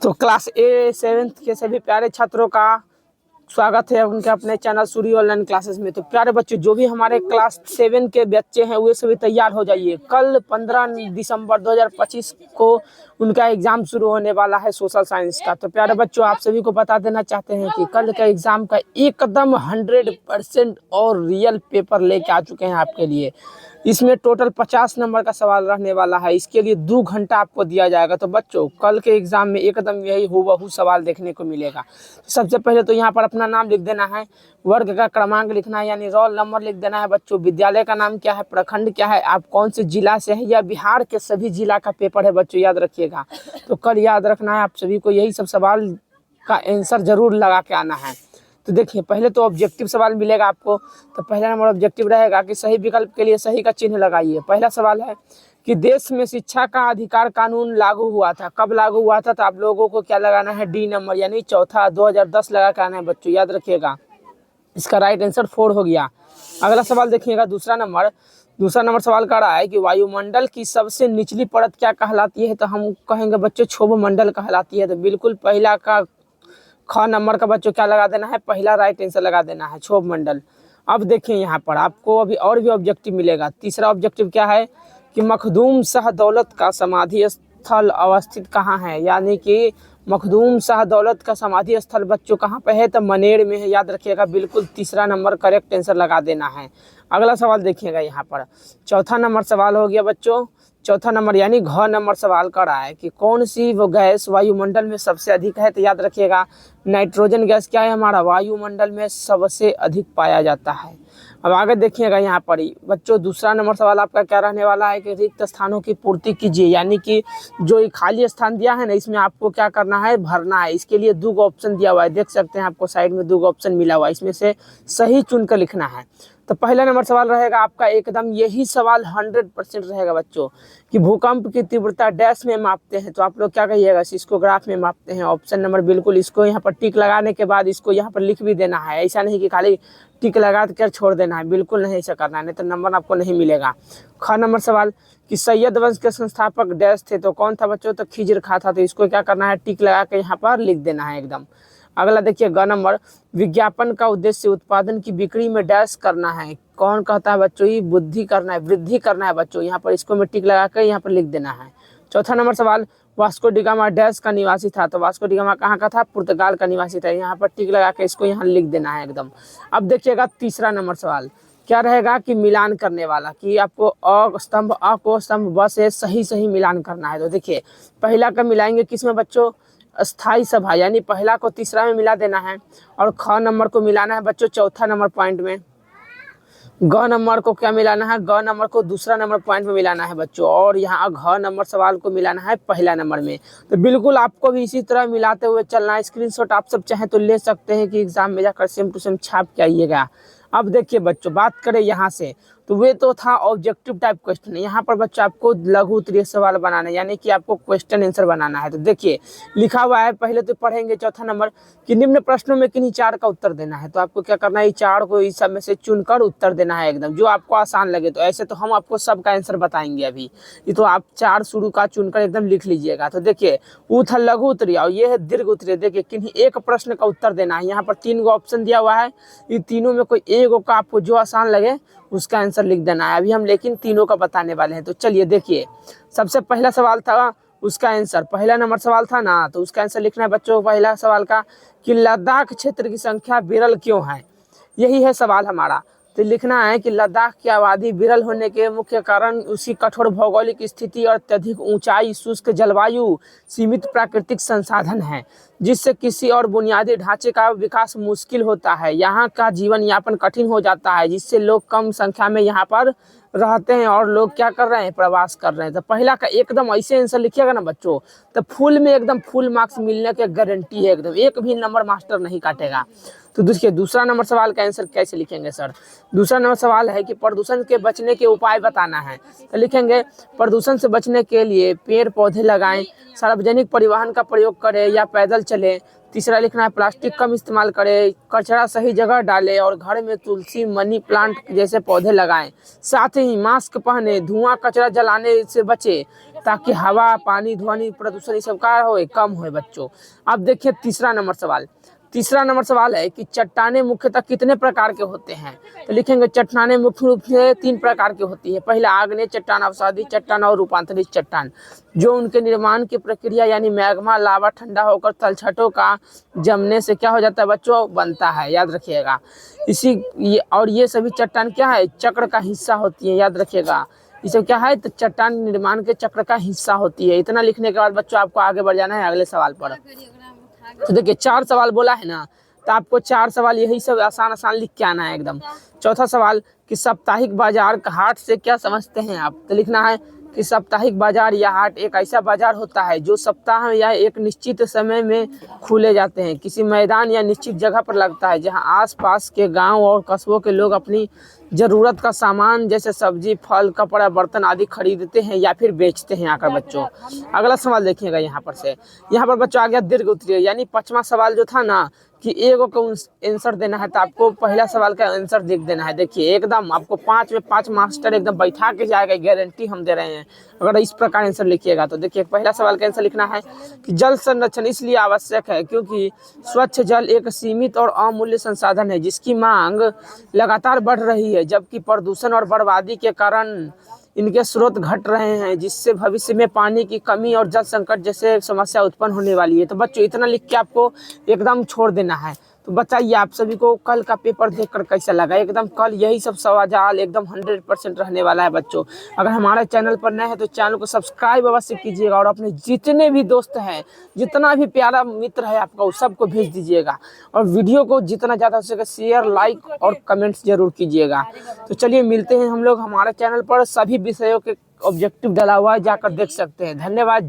तो क्लास ए सेवेंथ के सभी प्यारे छात्रों का स्वागत है उनके अपने चैनल सूर्य ऑनलाइन क्लासेस में। तो प्यारे बच्चों, जो भी हमारे क्लास 7 के बच्चे हैं वे सभी तैयार हो जाइए। कल 15 दिसंबर 2025 को उनका एग्जाम शुरू होने वाला है सोशल साइंस का। तो प्यारे बच्चों, आप सभी को बता देना चाहते हैं कि कल का एग्जाम का एकदम 100% और रियल पेपर लेके आ चुके हैं आपके लिए। इसमें टोटल 50 नंबर का सवाल रहने वाला है। इसके लिए 2 घंटा आपको दिया जाएगा। तो बच्चों, कल के एग्जाम में एकदम यही हूबहू सवाल देखने को मिलेगा। सबसे पहले तो यहाँ पर अपना नाम लिख देना है, वर्ग का क्रमांक लिखना है यानी रोल नंबर लिख देना है बच्चों, विद्यालय का नाम क्या है, प्रखंड क्या है, आप कौन से जिला से है, या बिहार के सभी जिला का पेपर है बच्चों, याद रखिएगा। तो कल याद रखना है आप सभी को, यही सब सवाल का आंसर जरूर लगा के आना है। तो देखिए, पहले तो ऑब्जेक्टिव सवाल मिलेगा आपको। तो पहला नंबर ऑब्जेक्टिव रहेगा कि सही विकल्प के लिए सही का चिन्ह लगाइए। पहला सवाल है कि देश में शिक्षा का अधिकार कानून लागू हुआ था, कब लागू हुआ था? तो आप लोगों को क्या लगाना है, डी नंबर यानी चौथा 2010 लगा के आना है बच्चों, याद रखिएगा। इसका राइट आंसर 4 हो गया। अगला सवाल देखिएगा, दूसरा नंबर सवाल कर रहा है कि वायुमंडल की सबसे निचली परत क्या कहलाती है? तो हम कहेंगे बच्चों क्षोभ मंडल कहलाती है। तो बिल्कुल पहला का ख नंबर का बच्चों क्या लगा देना है, पहला राइट आंसर लगा देना है, क्षोभ मंडल। अब देखिए यहाँ पर आपको अभी और भी ऑब्जेक्टिव मिलेगा। तीसरा ऑब्जेक्टिव क्या है कि मखदूम शाह दौलत का समाधि स्थल अवस्थित कहाँ है? यानी कि मखदूम शाह दौलत का समाधि स्थल बच्चों कहाँ पे है? तो मनेर में है, याद रखिएगा। बिल्कुल तीसरा नंबर करेक्ट आंसर लगा देना है। अगला सवाल देखिएगा यहाँ पर, चौथा नंबर सवाल हो गया बच्चों। चौथा नंबर यानी घ नंबर सवाल कर रहा है कि कौन सी वो गैस वायुमंडल में सबसे अधिक है? तो याद रखिएगा नाइट्रोजन गैस क्या है हमारा, वायुमंडल में सबसे अधिक पाया जाता है। अब आगे देखिएगा यहाँ पर ही बच्चों, दूसरा नंबर सवाल आपका क्या रहने वाला है कि रिक्त स्थानों की पूर्ति कीजिए। यानी कि जो ये खाली स्थान दिया है ना, इसमें आपको क्या करना है, भरना है। इसके लिए 2 ऑप्शन दिया हुआ है, देख सकते हैं आपको साइड में 2 ऑप्शन मिला हुआ है, इसमें से सही चुनकर लिखना है। तो पहला नंबर सवाल रहेगा आपका एकदम यही सवाल 100% रहेगा बच्चों कि भूकंप की तीव्रता डैश में मापते हैं। तो आप लोग क्या कहिएगा, सिस्मोग्राफ में मापते हैं। ऑप्शन नंबर बिल्कुल, इसको यहाँ पर टिक लगाने के बाद इसको यहाँ पर लिख भी देना है। ऐसा नहीं कि खाली टिक लगा कर छोड़ देना है, बिल्कुल नहीं ऐसा करना है, नहीं तो नंबर आपको नहीं मिलेगा। ख नंबर सवाल कि सैयद वंश के संस्थापक डैश थे, तो कौन था बच्चों? तो खिज्र खा था। तो इसको क्या करना है, टिक लगा के यहाँ पर लिख देना है एकदम। अगला देखिए ग नंबर, विज्ञापन का उद्देश्य उत्पादन की बिक्री में डैश करना है। कौन कहता है बच्चों? ये वृद्धि करना है बच्चों, यहाँ पर इसको में टिक लगा कर यहाँ पर लिख देना है। चौथा नंबर सवाल, वास्को डी गामा डैश का निवासी था। तो वास्को डी गामा कहाँ का था? पुर्तगाल का निवासी था। यहाँ पर टिक लगा के इसको यहाँ लिख देना है एकदम। अब देखिएगा तीसरा नंबर सवाल क्या रहेगा कि मिलान करने वाला, कि आपको अ को स्तंभ ब से सही मिलान करना है। तो देखिए पहला का मिलाएंगे किसमें बच्चों? अस्थाई सभा, यानी पहला को तीसरा में मिला देना है। और ख नंबर को मिलाना है बच्चों चौथा नंबर पॉइंट में। ग नंबर को क्या मिलाना है? ग नंबर को दूसरा नंबर पॉइंट में मिलाना है बच्चों। और यहाँ घ नंबर सवाल को मिलाना है पहला नंबर में। तो बिल्कुल आपको भी इसी तरह मिलाते हुए चलना है। स्क्रीनशॉट आप सब चाहें तो ले सकते हैं कि एग्जाम में जाकर सेम टू सेम छाप के आइएगा। अब देखिए बच्चों, बात करें यहाँ से, तो वे तो था ऑब्जेक्टिव टाइप क्वेश्चन। यहाँ पर बच्चों आपको लघु उत्तरीय सवाल बनाना है, यानी कि आपको क्वेश्चन आंसर बनाना है। तो देखिए लिखा हुआ है, पहले तो पढ़ेंगे चौथा नंबर कि निम्न प्रश्नों में किन्हीं 4 का उत्तर देना है। तो आपको क्या करना है, 4 को इस सब में से चुनकर उत्तर देना है एकदम, जो आपको आसान लगे। तो ऐसे तो हम आपको सबका आंसर बताएंगे अभी, ये तो आप 4 शुरू का चुनकर एकदम लिख लीजिएगा। तो देखिए वो था लघु उत्तरीय और ये है दीर्घ उत्तरीय। देखिए किन्हीं एक प्रश्न का उत्तर देना है। यहाँ पर 3 ऑप्शन दिया हुआ है, इन तीनों में कोई एक का आपको जो आसान लगे उसका आंसर लिख देना है। अभी हम लेकिन तीनों का बताने वाले हैं। तो चलिए देखिए, सबसे पहला सवाल था उसका आंसर, पहला नंबर सवाल था ना, तो उसका आंसर लिखना है बच्चों पहला सवाल का कि लद्दाख क्षेत्र की संख्या विरल क्यों है? यही है सवाल हमारा। तो लिखना है कि लद्दाख की आबादी विरल होने के मुख्य कारण उसकी कठोर भौगोलिक स्थिति और अत्यधिक ऊंचाई, शुष्क जलवायु, सीमित प्राकृतिक संसाधन है, जिससे किसी और बुनियादी ढांचे का विकास मुश्किल होता है। यहाँ का जीवन यापन कठिन हो जाता है, जिससे लोग कम संख्या में यहाँ पर रहते हैं और लोग क्या कर रहे हैं, प्रवास कर रहे हैं। तो पहला का एकदम ऐसे आंसर लिखिएगा ना बच्चों, तो फुल में एकदम फुल मार्क्स मिलने की गारंटी है एकदम, एक भी नंबर मास्टर नहीं काटेगा। तो देखिए दूसरा नंबर सवाल का आंसर कैसे लिखेंगे सर? दूसरा नंबर सवाल है कि प्रदूषण के बचने के उपाय बताना है। तो लिखेंगे प्रदूषण से बचने के लिए पेड़ पौधे लगाएं, सार्वजनिक परिवहन का प्रयोग करें या पैदल चलें। तीसरा लिखना है प्लास्टिक कम इस्तेमाल करें, कचरा सही जगह डालें और घर में तुलसी, मनी प्लांट जैसे पौधे लगाएं। साथ ही मास्क पहने, धुआं कचरा जलाने से बचे, ताकि हवा, पानी, ध्वनि प्रदूषण ये सब का हो कम हो बच्चों। अब देखिए तीसरा नंबर सवाल है कि चट्टानें मुख्यतः कितने प्रकार के होते हैं। तो लिखेंगे चट्टानें मुख्य रूप से 3 प्रकार की होती है। पहला आग्नेय चट्टान, अवसादी चट्टान और रूपांतरित चट्टान, जो उनके निर्माण की प्रक्रिया यानी मैग्मा लावा ठंडा होकर तलछटों का जमने से क्या हो जाता है बच्चों, बनता है, याद रखिएगा। और ये सभी चट्टान क्या है, चक्र का हिस्सा होती है, याद रखिएगा। ये सब क्या है, तो चट्टान निर्माण के चक्र का हिस्सा होती है। इतना लिखने के बाद बच्चों आपको आगे बढ़ जाना है अगले सवाल पर। तो देखिए 4 सवाल बोला है ना, तो आपको 4 सवाल यही सब आसान लिख के आना है एकदम। चौथा सवाल कि साप्ताहिक बाजार हाट से क्या समझते हैं आप। तो लिखना है कि साप्ताहिक बाजार या हाट एक ऐसा बाजार होता है जो सप्ताह में या एक निश्चित समय में खुले जाते हैं, किसी मैदान या निश्चित जगह पर लगता है, जहां आसपास के गांव और कस्बों के लोग अपनी ज़रूरत का सामान जैसे सब्जी, फल, कपड़ा, बर्तन आदि खरीदते हैं या फिर बेचते हैं आकर बच्चों। अगला सवाल देखिएगा यहाँ पर बच्चों आ गया दीर्घ उत्तरीय, यानी 5वां सवाल जो था ना कि एगो का आंसर देना है, तो आपको पहला सवाल का आंसर लिख देना है। देखिए एकदम आपको 5 में 5 मास्टर एकदम बैठा के जाएगा, गारंटी हम दे रहे हैं अगर इस प्रकार आंसर लिखिएगा। तो देखिए पहला सवाल का आंसर लिखना है कि जल संरक्षण इसलिए आवश्यक है क्योंकि स्वच्छ जल एक सीमित और अमूल्य संसाधन है जिसकी मांग लगातार बढ़ रही है, जबकि प्रदूषण और बर्बादी के कारण इनके स्रोत घट रहे हैं, जिससे भविष्य में पानी की कमी और जल संकट जैसे समस्या उत्पन्न होने वाली है। तो बच्चों इतना लिख के आपको एकदम छोड़ देना है। तो बताइए आप सभी को कल का पेपर देखकर कैसा लगा। एकदम कल यही सब सवाल एकदम 100% रहने वाला है बच्चों। अगर हमारे चैनल पर नए हैं तो चैनल को सब्सक्राइब अवश्य कीजिएगा और अपने जितने भी दोस्त हैं, जितना भी प्यारा मित्र है आपका, उस सबको भेज दीजिएगा और वीडियो को जितना ज़्यादा हो सके शेयर, लाइक और कमेंट्स जरूर कीजिएगा। तो चलिए मिलते हैं हम लोग हमारे चैनल पर, सभी विषयों के ऑब्जेक्टिव डाला हुआ है, जाकर देख सकते हैं। धन्यवाद।